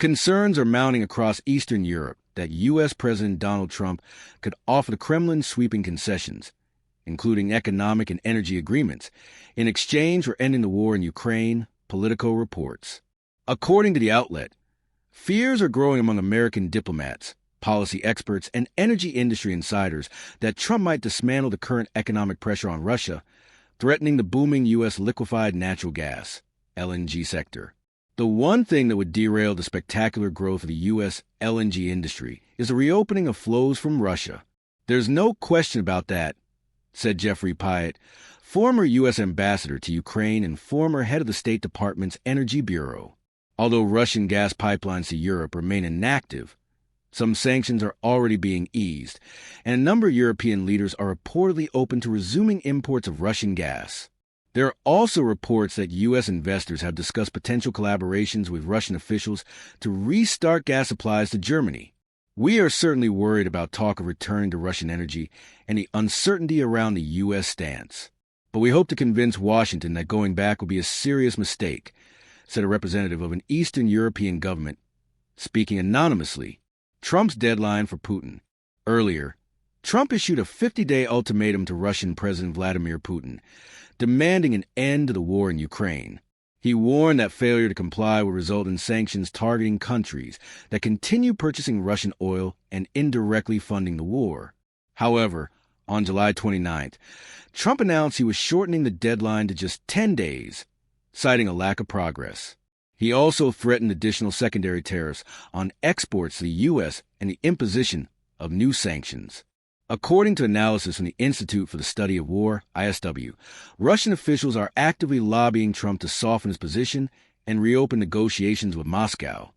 Concerns are mounting across Eastern Europe that U.S. President Donald Trump could offer the Kremlin sweeping concessions, including economic and energy agreements, in exchange for ending the war in Ukraine, Politico reports. According to the outlet, fears are growing among American diplomats, policy experts, and energy industry insiders that Trump might dismantle the current economic pressure on Russia, threatening the booming U.S. liquefied natural gas, LNG sector. The one thing that would derail the spectacular growth of the U.S. LNG industry is the reopening of flows from Russia. There's no question about that, said Geoffrey Pyatt, former U.S. ambassador to Ukraine and former head of the State Department's Energy Bureau. Although Russian gas pipelines to Europe remain inactive, some sanctions are already being eased, and a number of European leaders are reportedly open to resuming imports of Russian gas. There are also reports that U.S. investors have discussed potential collaborations with Russian officials to restart gas supplies to Germany. We are certainly worried about talk of returning to Russian energy and the uncertainty around the U.S. stance. But we hope to convince Washington that going back would be a serious mistake, said a representative of an Eastern European government, speaking anonymously. Trump's deadline for Putin. Earlier, Trump issued a 50-day ultimatum to Russian President Vladimir Putin, demanding an end to the war in Ukraine. He warned that failure to comply would result in sanctions targeting countries that continue purchasing Russian oil and indirectly funding the war. However, on July 29th, Trump announced he was shortening the deadline to just 10 days, citing a lack of progress. He also threatened additional secondary tariffs on exports to the U.S. and the imposition of new sanctions. According to analysis from the Institute for the Study of War, ISW, Russian officials are actively lobbying Trump to soften his position and reopen negotiations with Moscow.